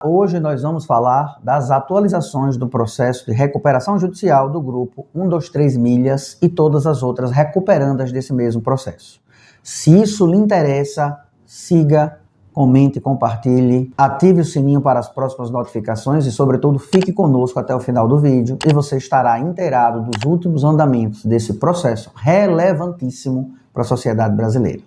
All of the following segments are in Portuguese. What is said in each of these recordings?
Hoje nós vamos falar das atualizações do processo de recuperação judicial do grupo 123 Milhas e todas as outras recuperandas desse mesmo processo. Se isso lhe interessa, siga, comente, compartilhe, ative o sininho para as próximas notificações e, sobretudo, fique conosco até o final do vídeo e você estará inteirado dos últimos andamentos desse processo relevantíssimo para a sociedade brasileira.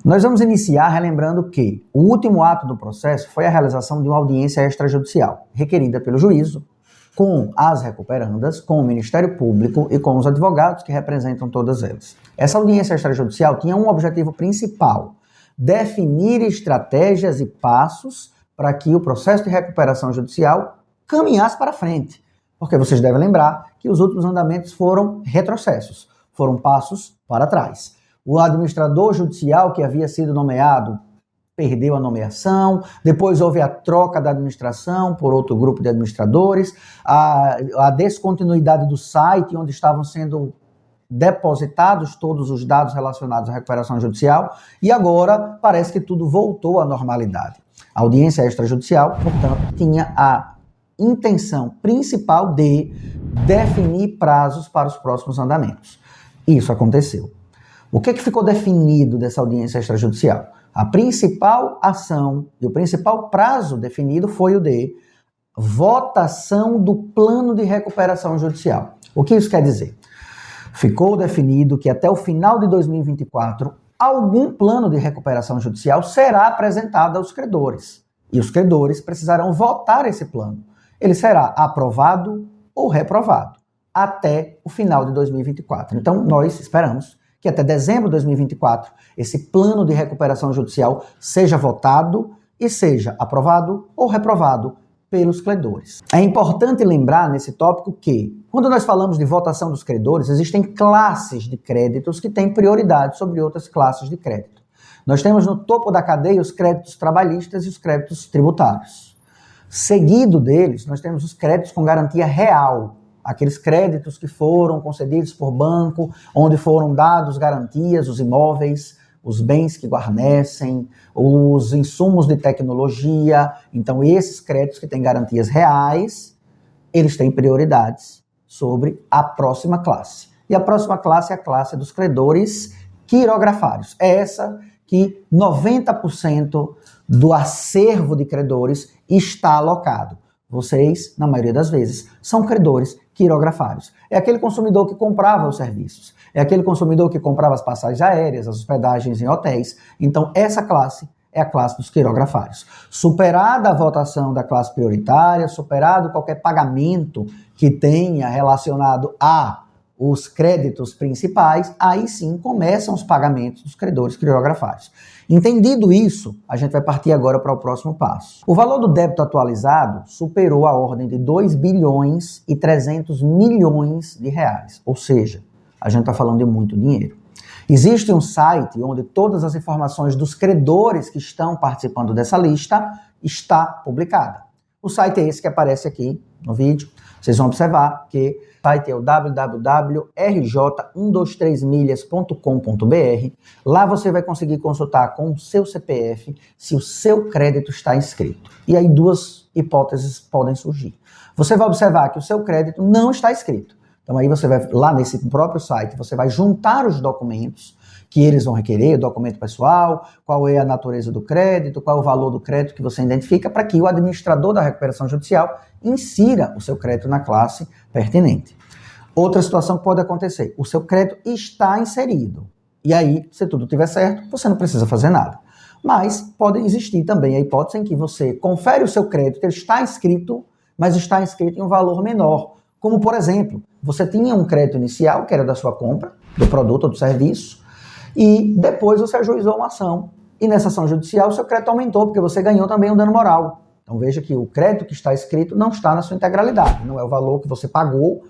Nós vamos iniciar relembrando que o último ato do processo foi a realização de uma audiência extrajudicial, requerida pelo juízo, com as recuperandas, com o Ministério Público e com os advogados que representam todas elas. Essa audiência extrajudicial tinha um objetivo principal: definir estratégias e passos para que o processo de recuperação judicial caminhasse para frente. Porque vocês devem lembrar que os últimos andamentos foram retrocessos, foram passos para trás. O administrador judicial que havia sido nomeado perdeu a nomeação, depois houve a troca da administração por outro grupo de administradores, a descontinuidade do site onde estavam sendo depositados todos os dados relacionados à recuperação judicial e agora parece que tudo voltou à normalidade. A audiência extrajudicial, portanto, tinha a intenção principal de definir prazos para os próximos andamentos. Isso aconteceu. O que ficou definido dessa audiência extrajudicial? A principal ação e o principal prazo definido foi o de votação do plano de recuperação judicial. O que isso quer dizer? Ficou definido que até o final de 2024, algum plano de recuperação judicial será apresentado aos credores. E os credores precisarão votar esse plano. Ele será aprovado ou reprovado até o final de 2024. Então, nós esperamos que até dezembro de 2024, esse plano de recuperação judicial seja votado e seja aprovado ou reprovado pelos credores. É importante lembrar nesse tópico que, quando nós falamos de votação dos credores, existem classes de créditos que têm prioridade sobre outras classes de crédito. Nós temos no topo da cadeia os créditos trabalhistas e os créditos tributários. Seguido deles, nós temos os créditos com garantia real, aqueles créditos que foram concedidos por banco, onde foram dados garantias, os imóveis, os bens que guarnecem, os insumos de tecnologia. Então, esses créditos que têm garantias reais, eles têm prioridades sobre a próxima classe. E a próxima classe é a classe dos credores quirografários. É essa que 90% do acervo de credores está alocado. Vocês, na maioria das vezes, são credores quirografários. É aquele consumidor que comprava os serviços. É aquele consumidor que comprava as passagens aéreas, as hospedagens em hotéis. Então, essa classe é a classe dos quirografários. Superada a votação da classe prioritária, superado qualquer pagamento que tenha relacionado a os créditos principais, aí sim começam os pagamentos dos credores quirografários. Entendido isso, a gente vai partir agora para o próximo passo. O valor do débito atualizado superou a ordem de 2 bilhões e 300 milhões de reais, ou seja, a gente está falando de muito dinheiro. Existe um site onde todas as informações dos credores que estão participando dessa lista está publicada. O site é esse que aparece aqui no vídeo. Vocês vão observar que o site é o www.rj123milhas.com.br. Lá você vai conseguir consultar com o seu CPF se o seu crédito está inscrito. E aí duas hipóteses podem surgir. Você vai observar que o seu crédito não está inscrito. Então aí você vai lá nesse próprio site, você vai juntar os documentos que eles vão requerer, documento pessoal, qual é a natureza do crédito, qual é o valor do crédito que você identifica, para que o administrador da recuperação judicial insira o seu crédito na classe pertinente. Outra situação que pode acontecer, o seu crédito está inserido. E aí, se tudo estiver certo, você não precisa fazer nada. Mas pode existir também a hipótese em que você confere o seu crédito, ele está inscrito, mas está inscrito em um valor menor. Como, por exemplo, você tinha um crédito inicial, que era da sua compra, do produto ou do serviço, e depois você ajuizou uma ação. E nessa ação judicial, o seu crédito aumentou, porque você ganhou também um dano moral. Então veja que o crédito que está escrito não está na sua integralidade. Não é o valor que você pagou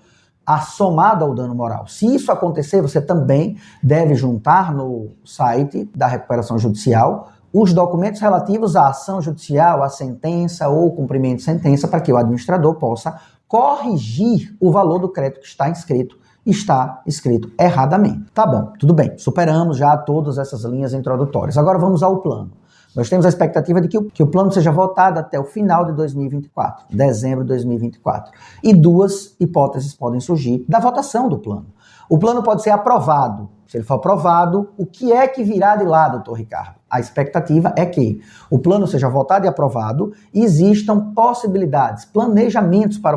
somada ao dano moral. Se isso acontecer, você também deve juntar no site da recuperação judicial os documentos relativos à ação judicial, à sentença ou cumprimento de sentença, para que o administrador possa corrigir o valor do crédito que está escrito erradamente. Tá bom, tudo bem, superamos já todas essas linhas introdutórias. Agora vamos ao plano. Nós temos a expectativa de que o plano seja votado até o final de 2024, dezembro de 2024. E duas hipóteses podem surgir da votação do plano. O plano pode ser aprovado. Se ele for aprovado, o que é que virá de lá, doutor Ricardo? A expectativa é que o plano seja votado e aprovado e existam possibilidades, planejamentos para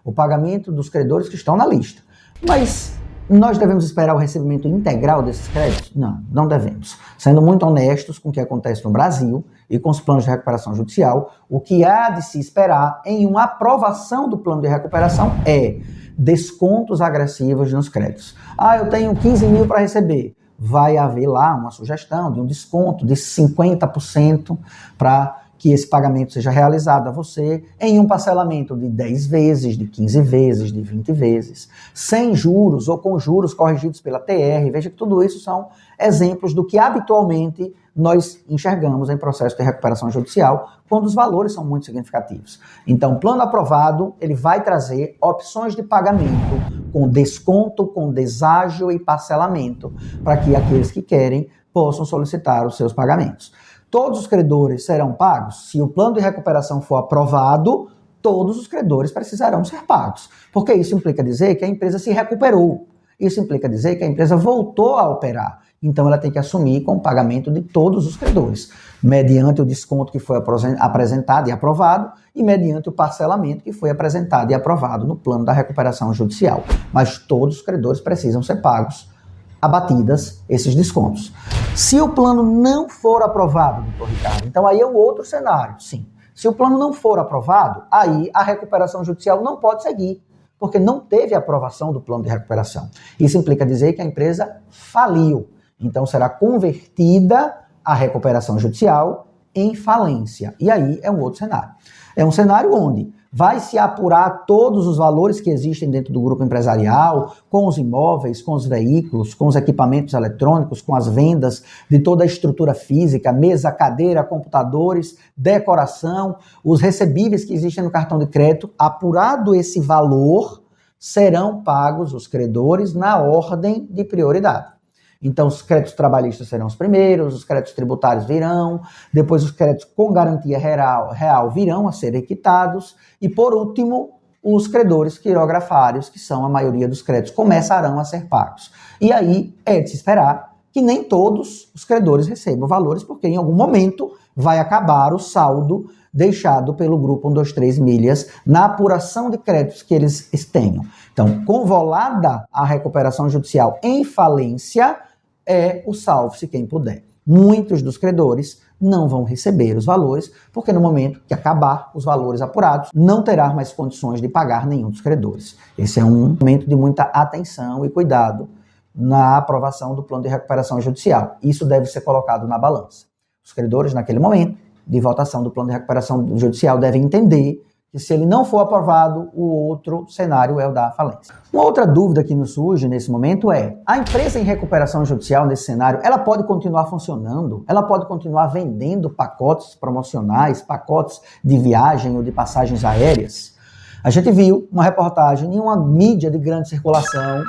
o pagamento dos credores que estão na lista. Mas nós devemos esperar o recebimento integral desses créditos? Não, não devemos. Sendo muito honestos com o que acontece no Brasil e com os planos de recuperação judicial, o que há de se esperar em uma aprovação do plano de recuperação é descontos agressivos nos créditos. Eu tenho 15 mil para receber. Vai haver lá uma sugestão de um desconto de 50% para que esse pagamento seja realizado a você em um parcelamento de 10 vezes, de 15 vezes, de 20 vezes, sem juros ou com juros corrigidos pela TR. Veja que tudo isso são exemplos do que habitualmente nós enxergamos em processo de recuperação judicial, quando os valores são muito significativos. Então, o plano aprovado, ele vai trazer opções de pagamento com desconto, com deságio e parcelamento, para que aqueles que querem possam solicitar os seus pagamentos. Todos os credores serão pagos? Se o plano de recuperação for aprovado, todos os credores precisarão ser pagos. Porque isso implica dizer que a empresa se recuperou. Isso implica dizer que a empresa voltou a operar. Então ela tem que assumir com o pagamento de todos os credores, mediante o desconto que foi apresentado e aprovado e mediante o parcelamento que foi apresentado e aprovado no plano da recuperação judicial. Mas todos os credores precisam ser pagos, abatidas esses descontos. Se o plano não for aprovado, doutor Ricardo, então aí é um outro cenário, sim. Se o plano não for aprovado, aí a recuperação judicial não pode seguir, porque não teve aprovação do plano de recuperação. Isso implica dizer que a empresa faliu. Então será convertida a recuperação judicial em falência. E aí é um outro cenário. É um cenário onde vai se apurar todos os valores que existem dentro do grupo empresarial, com os imóveis, com os veículos, com os equipamentos eletrônicos, com as vendas de toda a estrutura física, mesa, cadeira, computadores, decoração, os recebíveis que existem no cartão de crédito. Apurado esse valor, serão pagos os credores na ordem de prioridade. Então, os créditos trabalhistas serão os primeiros, os créditos tributários virão, depois os créditos com garantia real virão a serem quitados, e por último, os credores quirografários, que são a maioria dos créditos, começarão a ser pagos. E aí é de se esperar que nem todos os credores recebam valores, porque em algum momento vai acabar o saldo deixado pelo grupo 123 Milhas na apuração de créditos que eles tenham. Então, convolada a recuperação judicial em falência, é o salve-se quem puder. Muitos dos credores não vão receber os valores, porque no momento que acabar os valores apurados, não terá mais condições de pagar nenhum dos credores. Esse é um momento de muita atenção e cuidado na aprovação do plano de recuperação judicial. Isso deve ser colocado na balança. Os credores, naquele momento de votação do plano de recuperação judicial, devem entender que se ele não for aprovado, o outro cenário é o da falência. Uma outra dúvida que nos surge nesse momento é: a empresa em recuperação judicial nesse cenário, ela pode continuar funcionando? Ela pode continuar vendendo pacotes promocionais, pacotes de viagem ou de passagens aéreas? A gente viu uma reportagem em uma mídia de grande circulação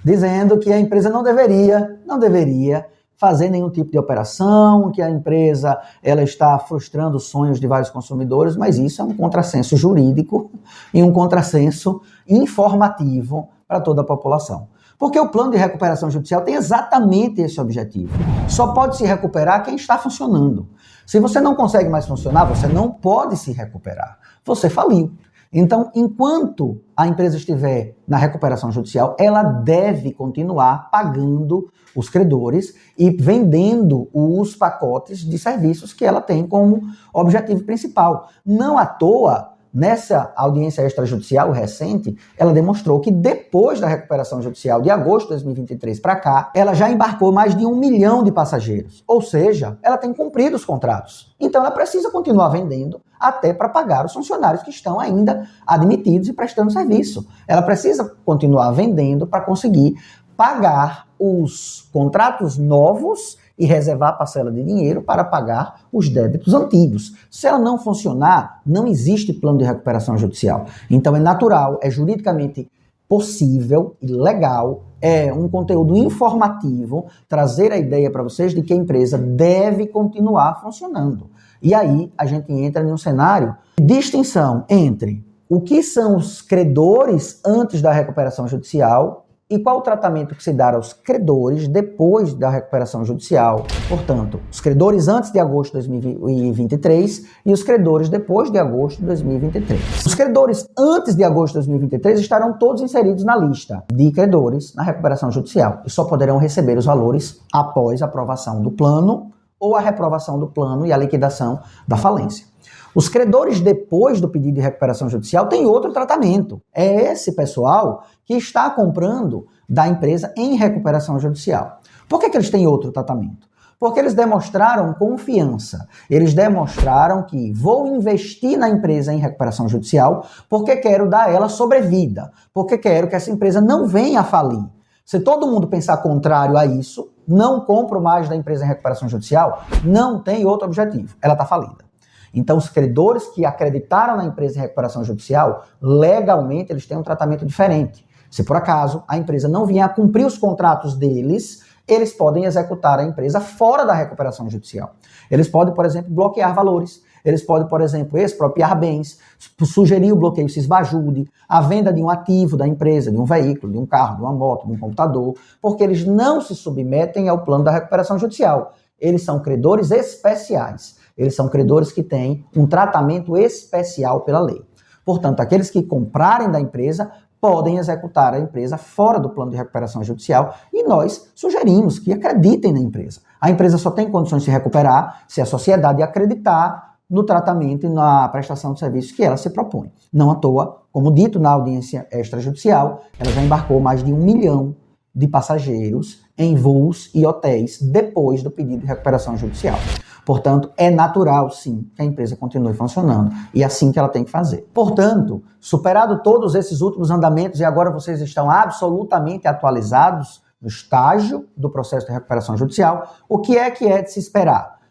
dizendo que a empresa não deveria fazer nenhum tipo de operação, que a empresa ela está frustrando os sonhos de vários consumidores, mas isso é um contrassenso jurídico e um contrassenso informativo para toda a população. Porque o plano de recuperação judicial tem exatamente esse objetivo. Só pode se recuperar quem está funcionando. Se você não consegue mais funcionar, você não pode se recuperar. Você faliu. Então, enquanto a empresa estiver na recuperação judicial, ela deve continuar pagando os credores e vendendo os pacotes de serviços que ela tem como objetivo principal. Não à toa, nessa audiência extrajudicial recente, ela demonstrou que depois da recuperação judicial de agosto de 2023 para cá, ela já embarcou mais de 1 milhão de passageiros. Ou seja, ela tem cumprido os contratos. Então ela precisa continuar vendendo até para pagar os funcionários que estão ainda admitidos e prestando serviço. Ela precisa continuar vendendo para conseguir pagar os contratos novos e reservar parcela de dinheiro para pagar os débitos antigos. Se ela não funcionar, não existe plano de recuperação judicial. Então é natural, é juridicamente possível e legal, é um conteúdo informativo trazer a ideia para vocês de que a empresa deve continuar funcionando. E aí a gente entra em um cenário de distinção entre o que são os credores antes da recuperação judicial e qual o tratamento que se dá aos credores depois da recuperação judicial. Portanto, os credores antes de agosto de 2023 e os credores depois de agosto de 2023. Os credores antes de agosto de 2023 estarão todos inseridos na lista de credores na recuperação judicial e só poderão receber os valores após a aprovação do plano ou a reprovação do plano e a liquidação da falência. Os credores depois do pedido de recuperação judicial têm outro tratamento. É esse pessoal que está comprando da empresa em recuperação judicial. Por que eles têm outro tratamento? Porque eles demonstraram confiança. Eles demonstraram que vou investir na empresa em recuperação judicial porque quero dar a ela sobrevida, porque quero que essa empresa não venha a falir. Se todo mundo pensar contrário a isso, não compro mais da empresa em recuperação judicial, não tem outro objetivo. Ela está falida. Então, os credores que acreditaram na empresa em recuperação judicial, legalmente, eles têm um tratamento diferente. Se por acaso a empresa não vier a cumprir os contratos deles, eles podem executar a empresa fora da recuperação judicial. Eles podem, por exemplo, bloquear valores. Eles podem, por exemplo, expropriar bens, sugerir o bloqueio cisbajude, a venda de um ativo da empresa, de um veículo, de um carro, de uma moto, de um computador, porque eles não se submetem ao plano da recuperação judicial. Eles são credores especiais. Eles são credores que têm um tratamento especial pela lei. Portanto, aqueles que comprarem da empresa podem executar a empresa fora do plano de recuperação judicial e nós sugerimos que acreditem na empresa. A empresa só tem condições de se recuperar se a sociedade acreditar no tratamento e na prestação de serviços que ela se propõe. Não à toa, como dito na audiência extrajudicial, ela já embarcou mais de 1 milhão de passageiros em voos e hotéis depois do pedido de recuperação judicial. Portanto, é natural, sim, que a empresa continue funcionando. E é assim que ela tem que fazer. Portanto, superado todos esses últimos andamentos e agora vocês estão absolutamente atualizados no estágio do processo de recuperação judicial, o que é de se esperar?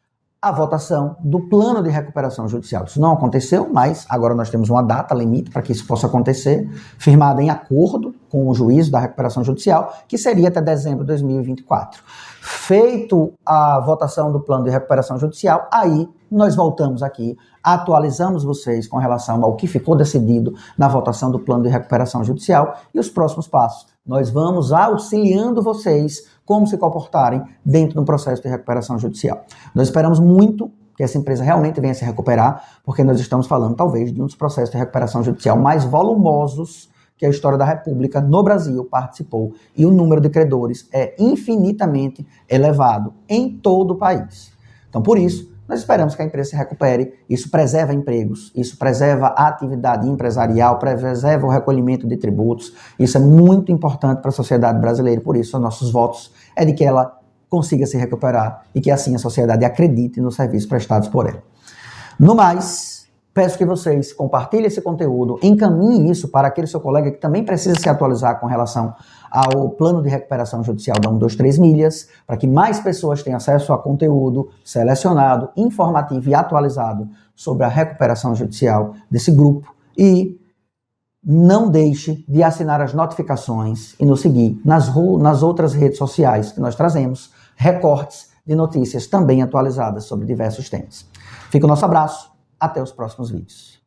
A votação do plano de recuperação judicial. Isso não aconteceu, mas agora nós temos uma data limite para que isso possa acontecer, firmada em acordo com o juízo da recuperação judicial, que seria até dezembro de 2024. Feito a votação do plano de recuperação judicial, aí nós voltamos aqui, atualizamos vocês com relação ao que ficou decidido na votação do plano de recuperação judicial e os próximos passos. Nós vamos auxiliando vocês como se comportarem dentro do processo de recuperação judicial. Nós esperamos muito que essa empresa realmente venha se recuperar, porque nós estamos falando talvez de um dos processos de recuperação judicial mais volumosos que a história da República no Brasil participou, e o número de credores é infinitamente elevado em todo o país. Então, por isso, nós esperamos que a empresa se recupere. Isso preserva empregos, isso preserva a atividade empresarial, preserva o recolhimento de tributos. Isso é muito importante para a sociedade brasileira, por isso, os nossos votos é de que ela consiga se recuperar e que assim a sociedade acredite nos serviços prestados por ela. No mais, peço que vocês compartilhem esse conteúdo, encaminhem isso para aquele seu colega que também precisa se atualizar com relação ao plano de recuperação judicial da 123 Milhas, para que mais pessoas tenham acesso a conteúdo selecionado, informativo e atualizado sobre a recuperação judicial desse grupo. E não deixe de assinar as notificações e nos seguir nas outras redes sociais que nós trazemos recortes de notícias também atualizadas sobre diversos temas. Fica o nosso abraço. Até os próximos vídeos.